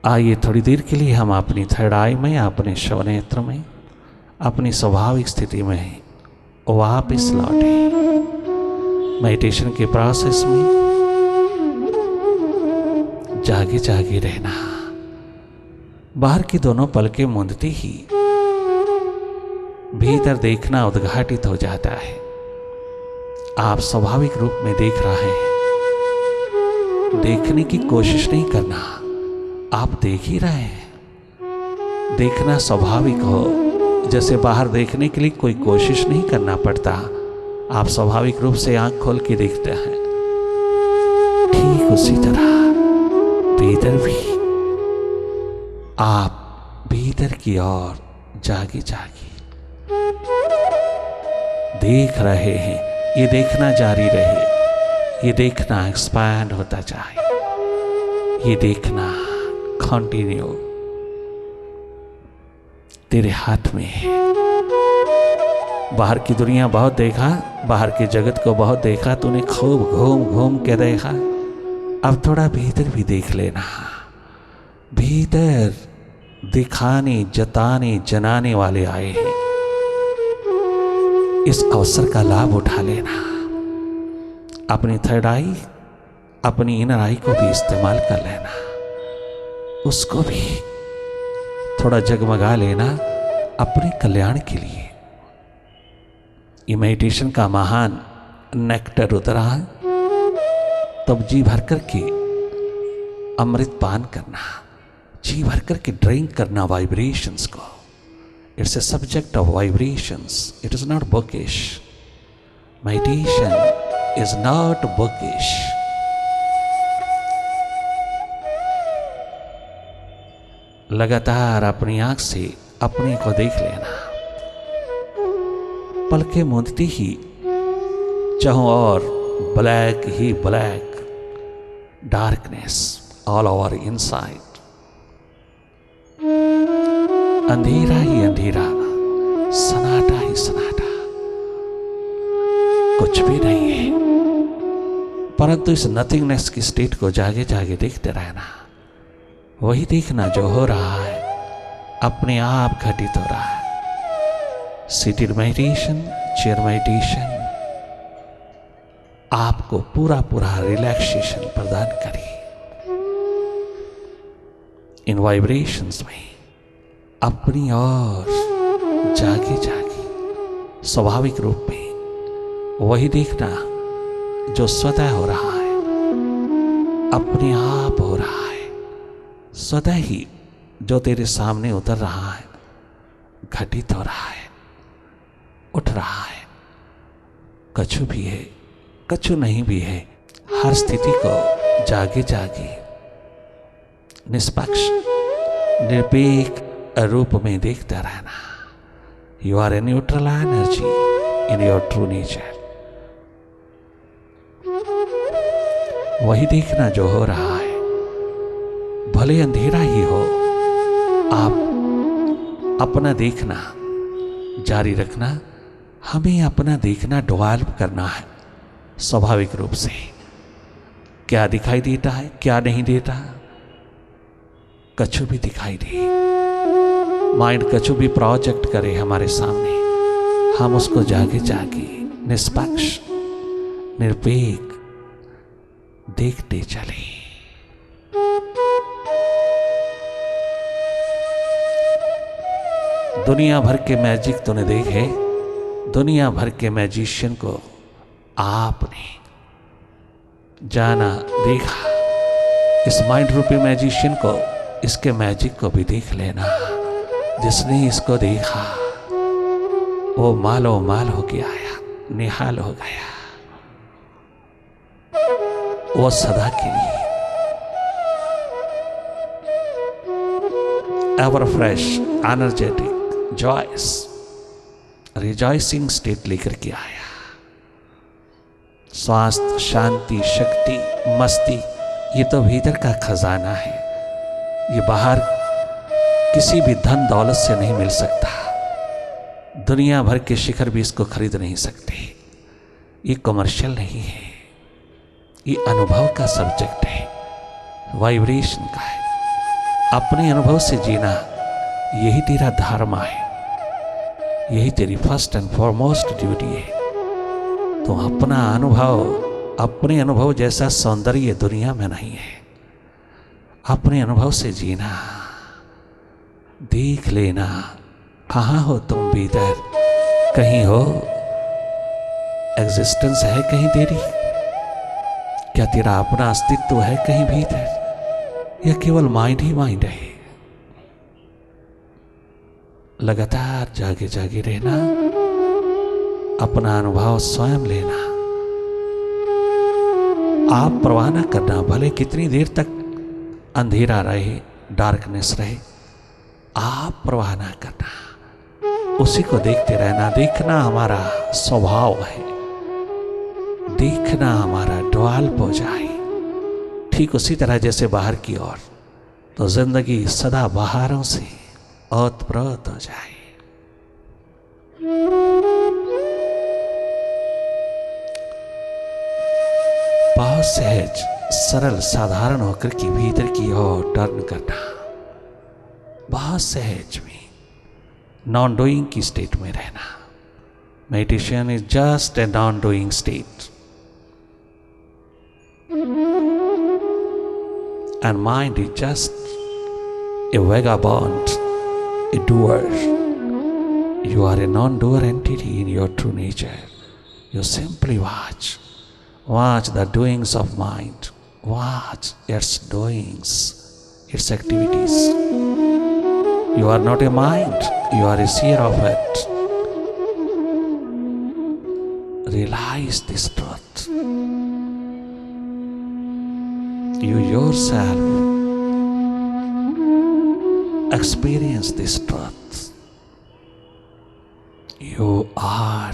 आइए थोड़ी देर के लिए हम अपनी थर्ड आई में, अपने श्रवनेत्र में, अपनी स्वाभाविक स्थिति में वापिस लौटे। मेडिटेशन के प्रोसेस में जागे जागे रहना। बाहर की दोनों पलकें मूंदते ही भीतर देखना उद्घाटित हो जाता है। आप स्वाभाविक रूप में देख रहे हैं। देखने की कोशिश नहीं करना, आप देख ही रहे हैं। देखना स्वाभाविक हो, जैसे बाहर देखने के लिए कोई कोशिश नहीं करना पड़ता। आप स्वाभाविक रूप से आंख खोल के देखते हैं। ठीक उसी तरह भीतर भी आप भीतर की ओर जागे जागे देख रहे हैं। ये देखना जारी रहे, ये देखना एक्सपैंड होता जाए, ये देखना कंटिन्यू तेरे हाथ में है। बाहर की दुनिया बहुत देखा, बाहर के जगत को बहुत देखा, तूने खूब घूम घूम के देखा। अब थोड़ा भीतर भी देख लेना। भीतर दिखाने, जताने, जनाने वाले आए हैं। इस अवसर का लाभ उठा लेना। अपनी थर्ड आई, अपनी इनर आई को भी इस्तेमाल कर लेना। उसको भी थोड़ा जगमगा लेना अपने कल्याण के लिए। ये मेडिटेशन का महान नेक्टर उतरा है, तब जी भर करके अमृत पान करना, जी भर करके ड्रिंक करना वाइब्रेशंस को। It's a subject of vibrations, it is not bookish. Meditation is not bookish. लगातार अपनी आंख से अपने को देख लेना। पलके मूंदती ही चाहों और ब्लैक ही black, darkness all over inside. अंधेरा ही अंधेरा, सन्नाटा ही सन्नाटा, कुछ भी नहीं है। परंतु इस नथिंगनेस की स्टेट को जागे जागे देखते रहना। वही देखना जो हो रहा है अपने आप घटित हो रहा है। सीटेड मेडिटेशन, चेयर मेडिटेशन आपको पूरा पूरा रिलैक्सेशन प्रदान करे। इन वाइब्रेशंस में अपनी ओर जागे जागे स्वाभाविक रूप में वही देखना जो स्वतः हो रहा है, अपने आप हो रहा है। स्वतः ही जो तेरे सामने उतर रहा है, घटित हो रहा है, उठ रहा है। कछु भी है, कछु नहीं भी है। हर स्थिति को जागे जागे निष्पक्ष निरपेक्ष रूप में देखता रहना। You are a neutral energy in your true nature. वही देखना जो हो रहा है, भले अंधेरा ही हो, आप अपना देखना जारी रखना। हमें अपना देखना डेवलप करना है स्वाभाविक रूप से। क्या दिखाई देता है, क्या नहीं देता, कछु भी दिखाई दे, माइंड कछु भी प्रोजेक्ट करे हमारे सामने, हम उसको जागे जागे निष्पक्ष निरपेक्ष देखते चले। दुनिया भर के मैजिक तूने देखे, दुनिया भर के मैजिशियन को आपने जाना, देखा। इस माइंड रूपी मैजिशियन को, इसके मैजिक को भी देख लेना। जिसने इसको देखा वो मालो माल हो के आया, निहाल हो गया। वो सदा के लिए ever fresh, energetic, joyous, rejoicing state लेकर के आया। स्वास्थ्य, शांति, शक्ति, मस्ती, ये तो भीतर का खजाना है। ये बाहर किसी भी धन दौलत से नहीं मिल सकता। दुनिया भर के शिखर भी इसको खरीद नहीं सकते। ये कमर्शियल नहीं है, ये अनुभव का सब्जेक्ट है, वाइब्रेशन का है। अपने अनुभव से जीना यही तेरा धर्म है, यही तेरी फर्स्ट एंड फॉरमोस्ट ड्यूटी है। तो अपने अनुभव जैसा सौंदर्य दुनिया में नहीं है। अपने अनुभव से जीना, देख लेना कहाँ हो तुम भीतर, कहीं हो एग्जिस्टेंस है कहीं तेरी, क्या तेरा अपना अस्तित्व है कहीं भीतर, या केवल माइंड ही माइंड है। लगातार जागे जागे रहना, अपना अनुभव स्वयं लेना। आप परवाह न करना भले कितनी देर तक अंधेरा रहे, डार्कनेस रहे, आप परवाह न करना, उसी को देखते रहना। देखना हमारा स्वभाव है, देखना हमारा ड्वाल्प हो जाए, ठीक उसी तरह जैसे बाहर की ओर, तो जिंदगी सदा बाहरों से ओतप्रोत हो जाए। बहुत सहज सरल साधारण होकर के भीतर की ओर टर्न करना, बहुत सहज में नॉन डूइंग की स्टेट में रहना। Meditation is just a non doing state and mind is just a vagabond, a doer. You are a non-doer entity in your true nature. You simply watch the doings of mind, watch its doings, its activities. You are not a mind, you are a seer of it. Realize this truth. You yourself experience this truth. You are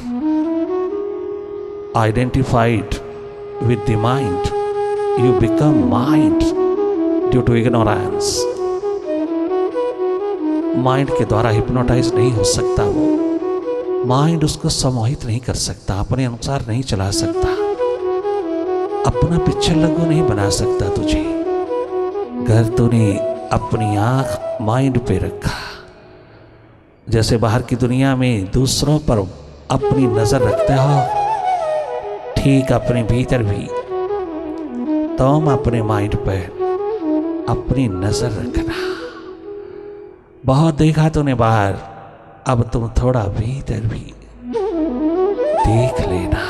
identified with the mind. You become mind due to ignorance. Mind के द्वारा hypnotise नहीं हो सकता वो, mind उसको सम्मोहित नहीं कर सकता, अपने अनुसार नहीं चला सकता, अपना पिक्चर लगो नहीं बना सकता तुझे। अगर तूने अपनी आंख माइंड पे रखा, जैसे बाहर की दुनिया में दूसरों पर अपनी नजर रखते हो, ठीक अपने भीतर भी तुम अपने माइंड पर अपनी नजर रखना। बहुत देखा तूने बाहर, अब तुम थोड़ा भीतर भी देख लेना।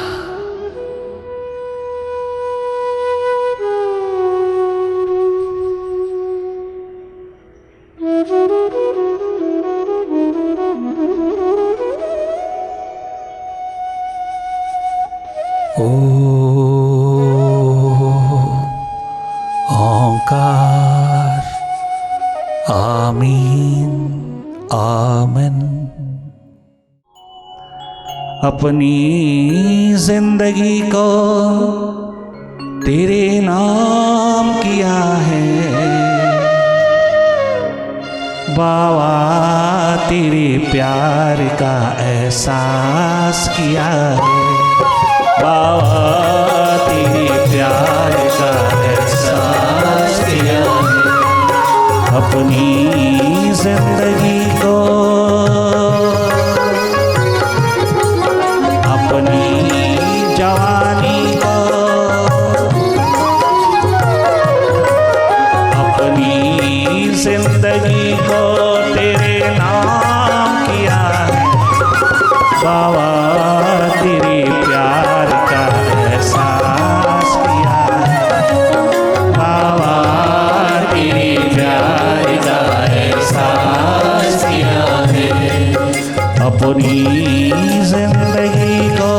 ओंकार आमीन आमन। अपनी जिंदगी को तेरे नाम किया है बाबा, तेरे प्यार का एहसास किया है बाबा, तेरे प्यार का एहसास किया है। अपनी जिंदगी को अपनी जवानी को अपनी जिंदगी को तेरे नाम किया है बाबा, तेरे प्यार का एहसास किया है बाबा, तेरे प्यार का एहसास किया है। अपनी जिंदगी को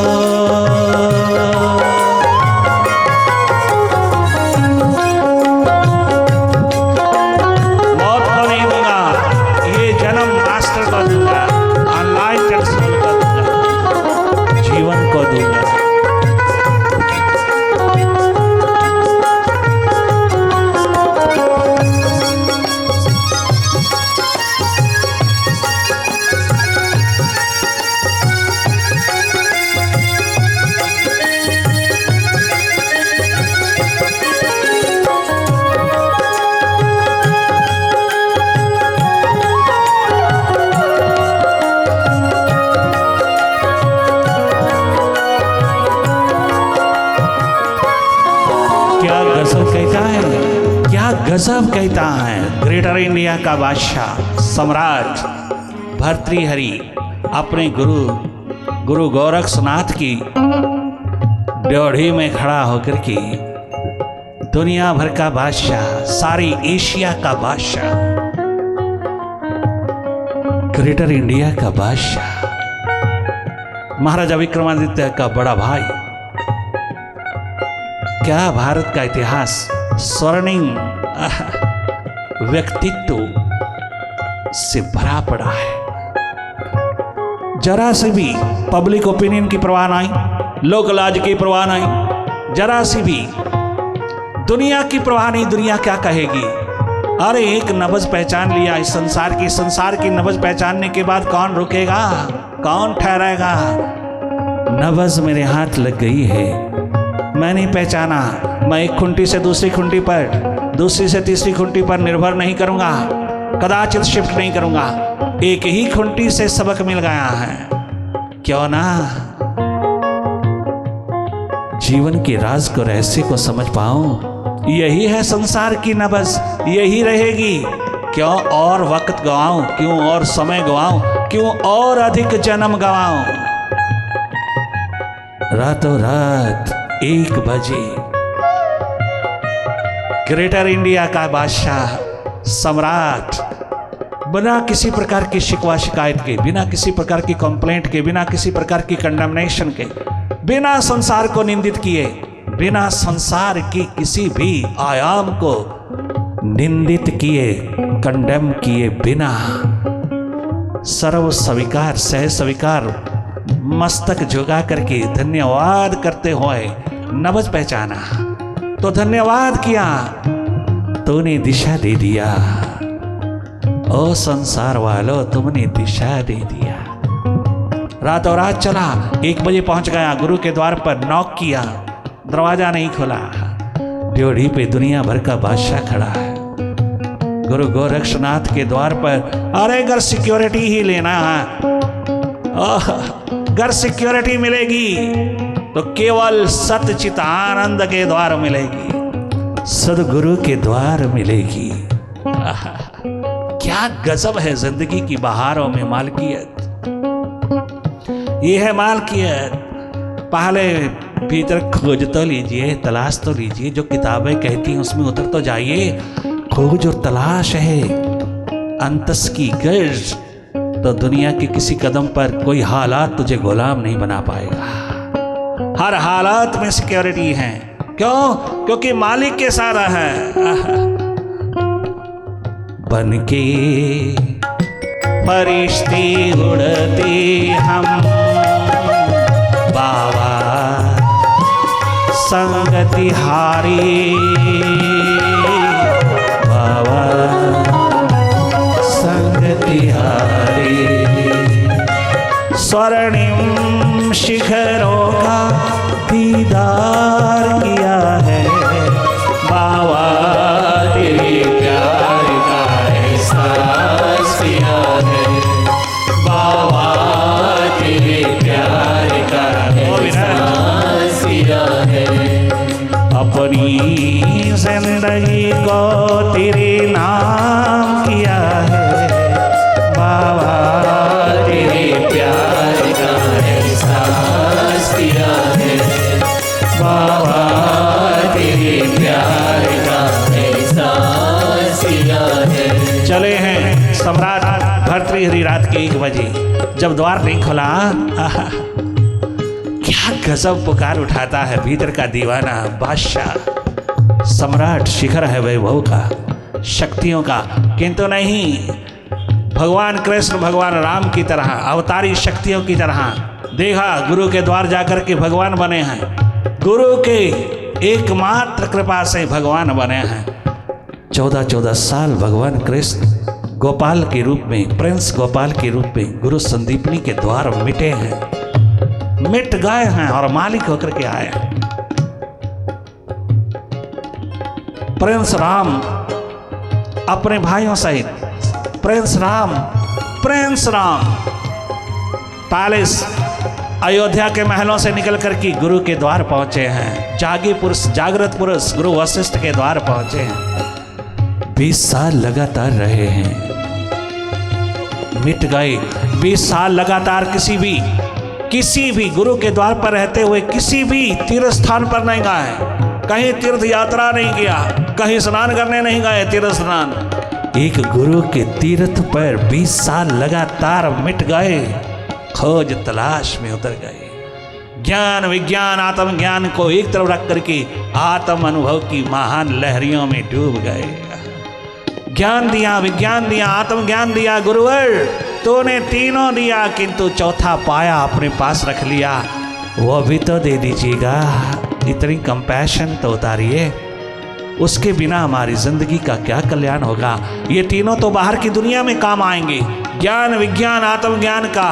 मौत को नहीं दूंगा, ये जन्म मास्टर को दूंगा, अनलाइटेड सोल को दूंगा, जीवन को दूंगा। सविकाएं क्या गजब कहता है। ग्रेटर इंडिया का बादशाह सम्राट भर्तृहरि अपने गुरु गोरक्षनाथ की ड्योढ़ी में खड़ा होकर के दुनिया भर का बादशाह, सारी एशिया का बादशाह, ग्रेटर इंडिया का बादशाह, महाराजा विक्रमादित्य का बड़ा भाई, क्या भारत का इतिहास स्वर्णिम व्यक्तित्व से भरा पड़ा है। जरा से भी पब्लिक ओपिनियन की परवाह नहीं, लोक लाज की परवाह नहीं, जरा सी भी दुनिया की परवाह नहीं। दुनिया क्या कहेगी? अरे एक नब्ज पहचान लिया इस संसार की नब्ज पहचानने के बाद कौन रुकेगा, कौन ठहरेगा? नब्ज मेरे हाथ लग गई है, मैंने पहचाना। मैं एक खुंटी से दूसरी खुंटी पर, दूसरी से तीसरी खुंटी पर निर्भर नहीं करूंगा, कदाचित शिफ्ट नहीं करूंगा। एक ही खुंटी से सबक मिल गया है। क्यों ना जीवन के राज को, रहस्य को समझ पाऊं। यही है संसार की नब्ज, यही रहेगी। क्यों और वक्त गवाऊं, क्यों और समय गवाऊं, क्यों और अधिक जन्म गवाऊं। रातों रात 1 बजे ग्रेटर इंडिया का बादशाह सम्राट बिना किसी प्रकार की शिकवा शिकायत के, बिना किसी प्रकार की कंप्लेंट के, बिना किसी प्रकार की कंडेमनेशन के, बिना संसार को निंदित किए, बिना संसार की किसी भी आयाम को निंदित किए, कंडेम किए बिना, सर्व स्वीकार सह स्वीकार मस्तक झुका करके धन्यवाद करते हुए नब्ज पहचाना। तो धन्यवाद किया, तूने दिशा दे दिया। ओ संसार वालों, तुमने दिशा दे दिया। रातों रात चला, 1 बजे पहुंच गया, गुरु के द्वार पर नॉक किया, दरवाजा नहीं खुला। ड्योढ़ी पे दुनिया भर का बादशाह खड़ा है, गुरु गोरक्षनाथ के द्वार पर। अरे अगर सिक्योरिटी ही लेना है, अगर सिक्योरिटी मिलेगी तो केवल सतचित आनंद के द्वार मिलेगी, सदगुरु के द्वार मिलेगी। क्या गजब है जिंदगी की बहारों में मालकियत। ये है मालकियत। पहले भीतर खोज तो लीजिए, तलाश तो लीजिए, जो किताबें कहती हैं उसमें उतर तो जाइए। खोज और तलाश है अंतस की गर्ज, तो दुनिया के किसी कदम पर कोई हालात तुझे गुलाम नहीं बना पाएगा। हर हालात में सिक्योरिटी है। क्यों? क्योंकि मालिक के साथ है। बनके फरिश्ते उड़ते हम बाबा संगति हारी, बाबा संगति हारी। स्वर्णिम शिखरों का दीदार किया है बाबा, तेरे प्यार का एहसास किया है बाबा, तेरे प्यार का एहसास किया है। अपनी जिंदगी को तेरे नाम किया है बाबा, तेरे प्यार का एहसास किया है बाबा, तेरे प्यार का एहसास किया है। चले हैं सम्राट भर्तृहरि रात के 1 बजे, जब द्वार नहीं खुला, क्या गजब पुकार उठाता है भीतर का दीवाना बादशाह। सम्राट शिखर है वैभव का, शक्तियों का, किंतु नहीं भगवान कृष्ण भगवान राम की तरह अवतारी शक्तियों की तरह। देखा गुरु के द्वार जाकर के भगवान बने हैं, गुरु के एकमात्र कृपा से भगवान बने हैं। 14-14 साल भगवान कृष्ण गोपाल के रूप में, प्रिंस गोपाल के रूप में गुरु संदीपनी के द्वार मिटे हैं, मिट गए हैं और मालिक होकर के आए हैं। प्रिंस राम अपने भाइयों सहित, प्रिंस राम पैलेस अयोध्या के महलों से निकल कर के गुरु के द्वार पहुंचे हैं। जागृत पुरुष गुरु वशिष्ठ के द्वार पहुंचे हैं। 20 साल लगातार रहे हैं, मिट गए। 20 साल लगातार किसी भी गुरु के द्वार पर रहते हुए किसी भी तीर्थ स्थान पर नहीं गए, कहीं तीर्थ यात्रा नहीं किया, कहीं स्नान करने नहीं गए तीर्थ स्नान। एक गुरु के तीर्थ पर 20 साल लगातार मिट गए, खोज तलाश में उतर गए। ज्ञान विज्ञान आत्मज्ञान को एक तरफ रख करके आत्म अनुभव की महान लहरियों में डूब गए। ज्ञान दिया, विज्ञान दिया, आत्मज्ञान दिया गुरुवर, तूने तीनों दिया, किंतु चौथा पाया अपने पास रख लिया, वो भी तो दे दीजिएगा। इतनी कंपैशन तो उतारिए, उसके बिना हमारी जिंदगी का क्या कल्याण होगा। ये तीनों तो बाहर की दुनिया में काम आएंगे, ज्ञान विज्ञान आत्मज्ञान का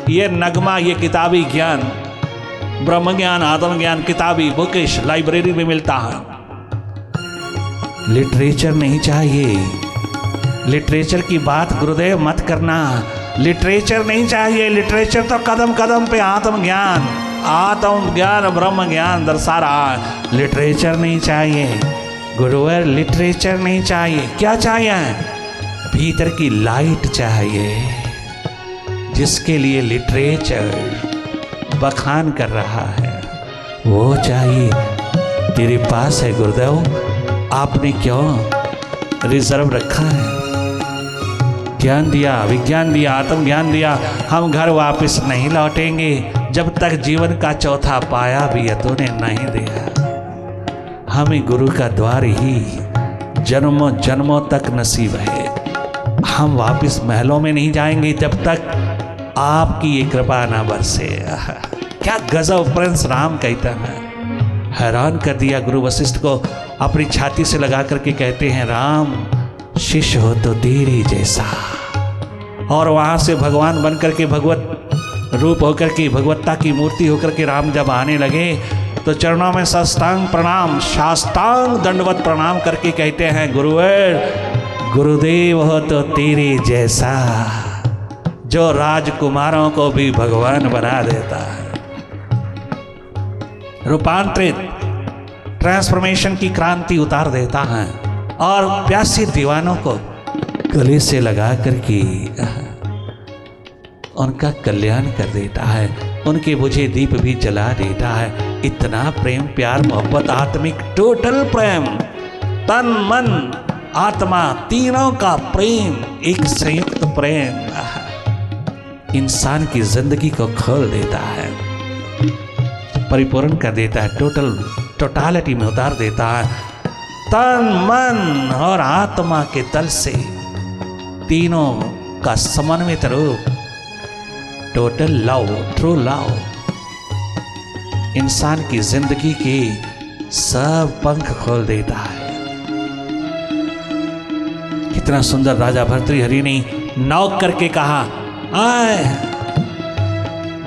ये नगमा, ये किताबी ज्ञान, ब्रह्म ज्ञान आत्मज्ञान किताबी बुकिश लाइब्रेरी में मिलता है। लिटरेचर नहीं चाहिए, लिटरेचर की बात गुरुदेव मत करना, लिटरेचर नहीं चाहिए। लिटरेचर तो कदम कदम पे आत्मज्ञान ब्रह्म ज्ञान दर्शा रहा है। लिटरेचर नहीं चाहिए गुरुवर, लिटरेचर नहीं चाहिए। क्या चाहिए? भीतर की लाइट चाहिए, जिसके लिए लिटरेचर बखान कर रहा है, वो चाहिए। तेरे पास है गुरुदेव, आपने क्यों रिजर्व रखा है? ज्ञान दिया, विज्ञान दिया, आत्मज्ञान दिया, हम घर वापस नहीं लौटेंगे जब तक जीवन का चौथा पाया भी तूने नहीं दिया। हमें गुरु का द्वार ही जन्मों जन्मों तक नसीब है। हम वापस महलों में नहीं जाएंगे जब तक आपकी ये कृपा ना बरसे। क्या गजब प्रिंस राम कहता है, हैरान कर दिया गुरु वशिष्ठ को। अपनी छाती से लगा करके कहते हैं, राम शिष्य हो तो तेरे जैसा। और वहां से भगवान बन करके भगवत रूप होकर के भगवत्ता की मूर्ति होकर के राम जब आने लगे तो चरणों में साष्टांग प्रणाम, साष्टांग दंडवत प्रणाम करके कहते हैं, गुरुवर गुरुदेव हो तो तेरे जैसा, जो राजकुमारों को भी भगवान बना देता है। रूपांतरित ट्रांसफॉर्मेशन की क्रांति उतार देता है और प्यासे दीवानों को गले से लगा करके उनका कल्याण कर देता है, उनके बुझे दीप भी जला देता है। इतना प्रेम प्यार मोहब्बत आत्मिक टोटल प्रेम, तन मन आत्मा तीनों का प्रेम, एक संयुक्त प्रेम इंसान की जिंदगी को खोल देता है, परिपूर्ण कर देता है, टोटालिटी में उतार देता है। तन मन और आत्मा के तल से तीनों का समन्वित रूप, टोटल लव, ट्रू लव, इंसान की जिंदगी के सब पंख खोल देता है। कितना सुंदर राजा भर्तृहरि ने नॉक करके कहा, आए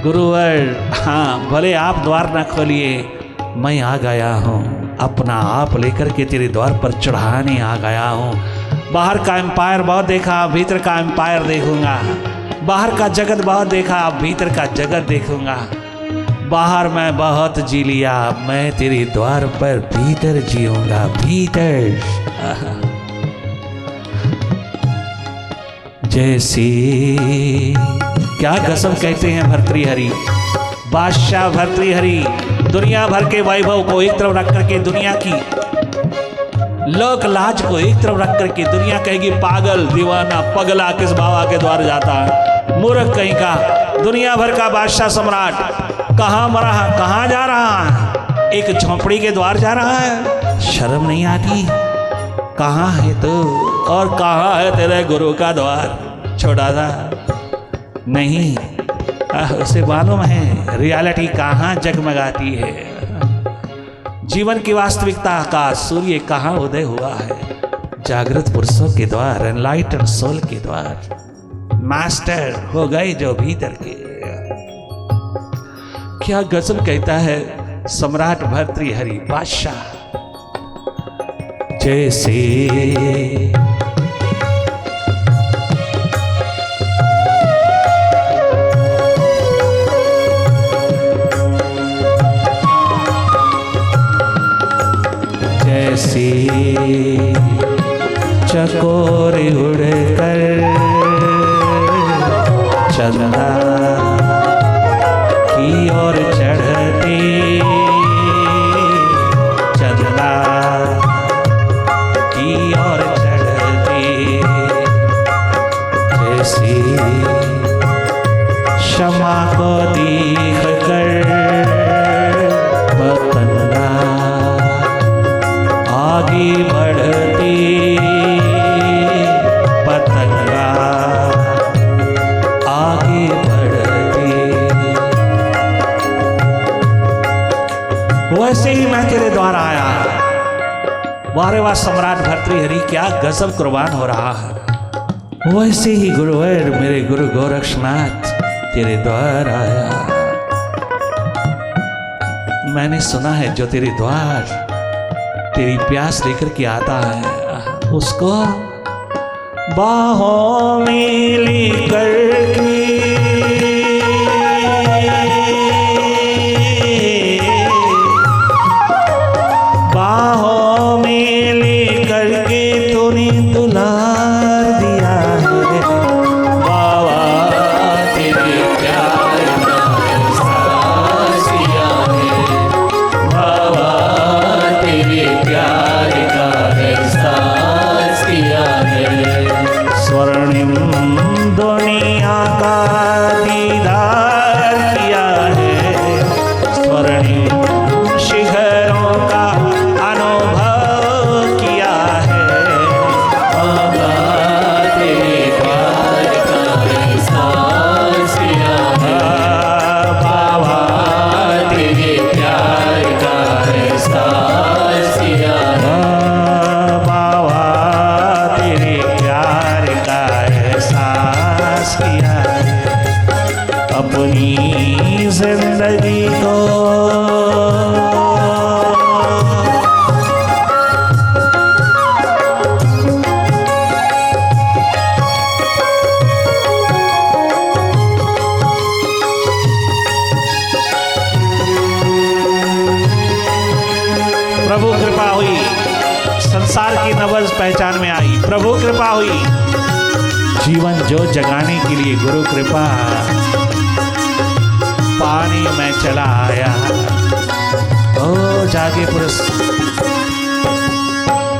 गुरुवर, हाँ भले आप द्वार ना खोलिए, मैं आ गया हूँ, अपना आप लेकर के तेरे द्वार पर चढ़ाने आ गया हूँ। बाहर का एम्पायर बहुत देखा, भीतर का एम्पायर देखूंगा। बाहर का जगत बहुत देखा, भीतर का जगत देखूंगा। बाहर मैं बहुत जी लिया, मैं तेरे द्वार पर भीतर जीऊंगा, भीतर। जैसे क्या कसम कहते हैं भर्तृहरि, बादशाह भर्तृहरि दुनिया भर के वैभव को एक तरफ रख करके, दुनिया की लोक लाज को एक तरफ रख करके, दुनिया कहेगी पागल दीवाना पगला किस बाबा के द्वार जाता है, मूर्ख कहीं का। दुनिया भर का बादशाह सम्राट कहाँ मरा, कहाँ जा रहा है? एक झोंपड़ी के द्वार जा रहा है। शर्म नहीं आती? कहाँ है तू और कहाँ है तेरे गुरु का द्वार? छोटा सा नहीं, उसे मालूम है रियलिटी कहाँ जगमगाती है, जीवन की वास्तविकता का सूर्य कहाँ उदय हुआ है। जागृत पुरुषों के द्वार, एनलाइटन सोल के द्वार, मास्टर हो गए जो भीतर के। क्या गजब कहता है सम्राट भर्तृहरि बादशाह। जैसे वैसे ही मैं तेरे द्वार आया। वारे वाह सम्राट भर्तृहरि, क्या गजब कुर्बान हो रहा है। वैसे ही गुरुवर मेरे गुरु गोरक्षनाथ तेरे द्वार आया। मैंने सुना है जो तेरे द्वार तेरी प्यास लेकर के आता है, उसको बाहों में लेकर के बाहों में लेकर के तूने दुलार दिया है। बाबा तेरे प्यार का एहसास किया है। बाबा तेरे प्यार का एहसास किया है। स्वर्णिम दुनिया का दीदार किया है। स्वर्णिम शिखरों का अनुभव किया है। बाबा तेरे प्यार का एहसास किया है। बाबा तेरे प्यार का एहसास किया है। बाबा तेरे प्यार का एहसास किया है। अपनी जिंदगी को प्रभु कृपा हुई, संसार की नब्ज पहचान में आई। प्रभु कृपा हुई, जीवन जो जगाने के लिए गुरु कृपा पानी में चला आया। ओ जागे पुरुष,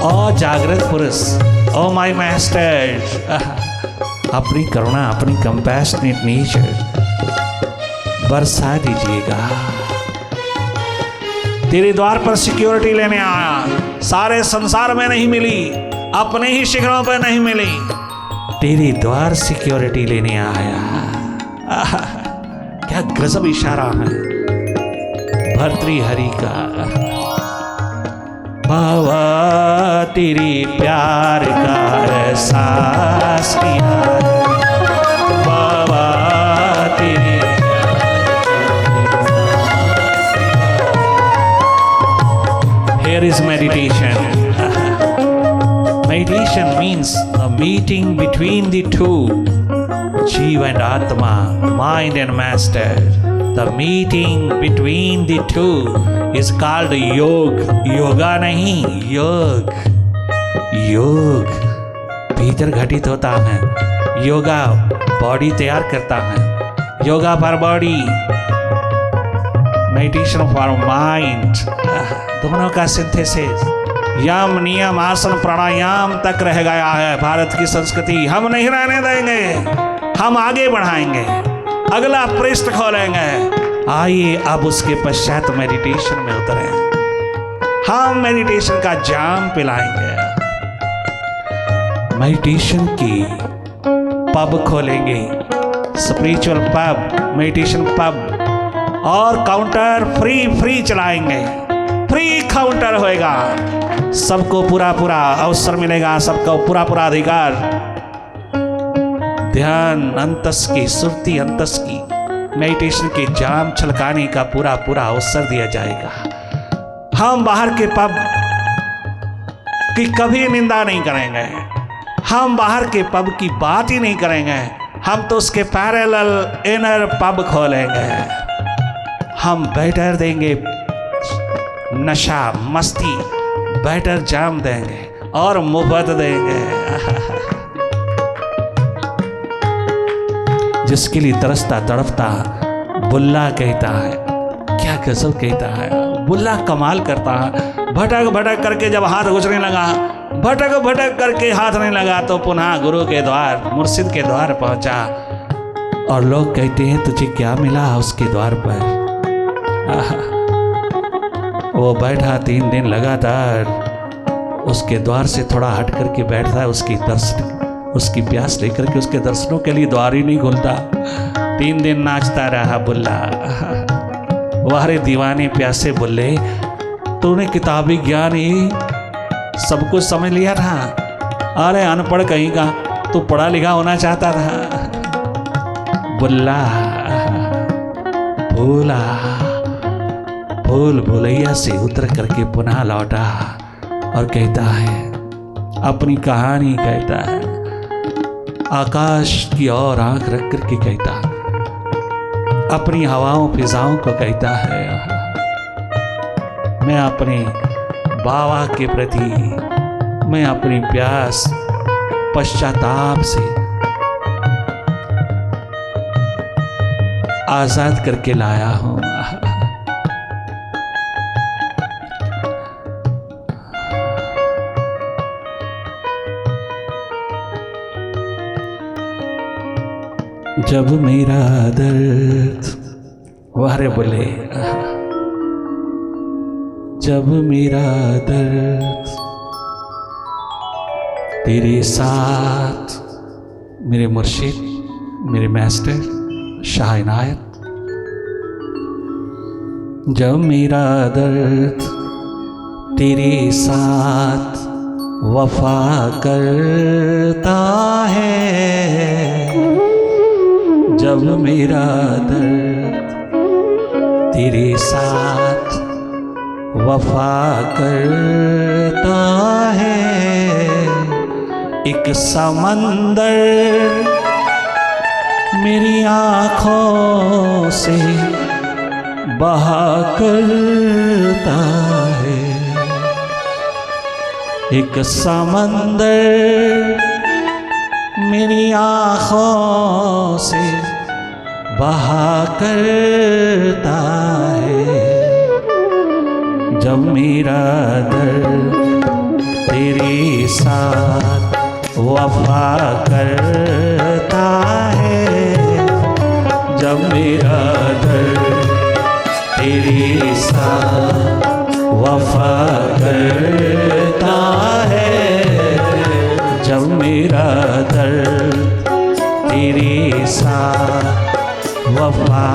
ओ जागृत पुरुष, ओ माय मास्टर, अपनी करुणा, अपनी कंपैशनेट नेचर बरसा दीजिएगा। तेरे द्वार पर सिक्योरिटी लेने आया। सारे संसार में नहीं मिली, अपने ही शिखरों पर नहीं मिली, तेरे द्वार सिक्योरिटी लेने आया। क्या गजब इशारा है भर्तृहरि का। बाबा तेरे प्यार का एहसास किया है। बाबा तेरे Here is meditation. Meditation means the meeting between the two, Jiva and Atma, mind and master. The meeting between the two is called yoga. Yoga नहीं, योग। योग भीतर घटित होता है। योगा बॉडी तैयार करता है। Yoga for body, meditation for mind, दोनों का सिंथेसिस। यम नियम आसन प्राणायाम तक रह गया है भारत की संस्कृति। हम नहीं रहने देंगे, हम आगे बढ़ाएंगे, अगला पृष्ठ खोलेंगे। आइए अब उसके पश्चात मेडिटेशन में उतरे। हम मेडिटेशन का जाम पिलाएंगे। मेडिटेशन की पब खोलेंगे, स्पिरिचुअल पब, मेडिटेशन पब, और काउंटर फ्री चलाएंगे। फ्री काउंटर होएगा, सबको पूरा अवसर मिलेगा, सबको पूरा अधिकार। ध्यान अंतस की, सुरती अंतस की, मेडिटेशन के जाम छलकाने का पूरा अवसर दिया जाएगा। हम बाहर के पब की कभी निंदा नहीं करेंगे। हम बाहर के पब की बात ही नहीं करेंगे। हम तो उसके पैरेलल इनर पब खोलेंगे। हम बेटर देंगे, नशा मस्ती बेटर जाम देंगे और मुफ्त देंगे। जिसके लिए तरसता तड़पता बुल्ला कहता है। क्या गजब कहता है, बुल्ला कमाल करता है। भटक करके जब हाथ गुजरने लगा, भटक करके हाथ नहीं लगा तो पुनः गुरु के द्वार, मुर्शिद के द्वार पहुंचा। और लोग कहते हैं तुझे क्या मिला उसके द्वार पर। वो बैठा 3 दिन लगातार उसके द्वार से थोड़ा हट करके बैठता है। उसकी प्यास लेकर के उसके दर्शनों के लिए द्वार ही नहीं खुलता। 3 दिन नाचता रहा बुल्ला। वारे दीवाने प्यासे बुल्ले, तूने किताबी ज्ञान ही सब कुछ समझ लिया था। अरे अनपढ़ कहीं का, तू पढ़ा लिखा होना चाहता था। बुल्ला भूला भूल भूलैया से उतर करके पुनः लौटा और कहता है, अपनी कहानी कहता है, आकाश की ओर आंख रख करके कहता है, अपनी हवाओं फिजाओं को कहता है, मैं अपने बाबा के प्रति मैं अपनी प्यास पश्चाताप से आजाद करके लाया हूं। जब मेरा दर्द वारे बोले, जब मेरा दर्द तेरे साथ, मेरे मुर्शिद मेरे मास्टर शाह इनायत, जब मेरा दर्द तेरे साथ वफा करता है, जब मेरा दर्द तेरे साथ वफा करता है, एक समंदर मेरी आँखों से बहा करता है, एक समंदर मेरी आँखों से बहा करता है, जब मेरा दर्द तेरे साथ वफा करता है, जब मेरा दर्द तेरे साथ वफा करता है, जब मेरा दर्द तेरे साथ वफा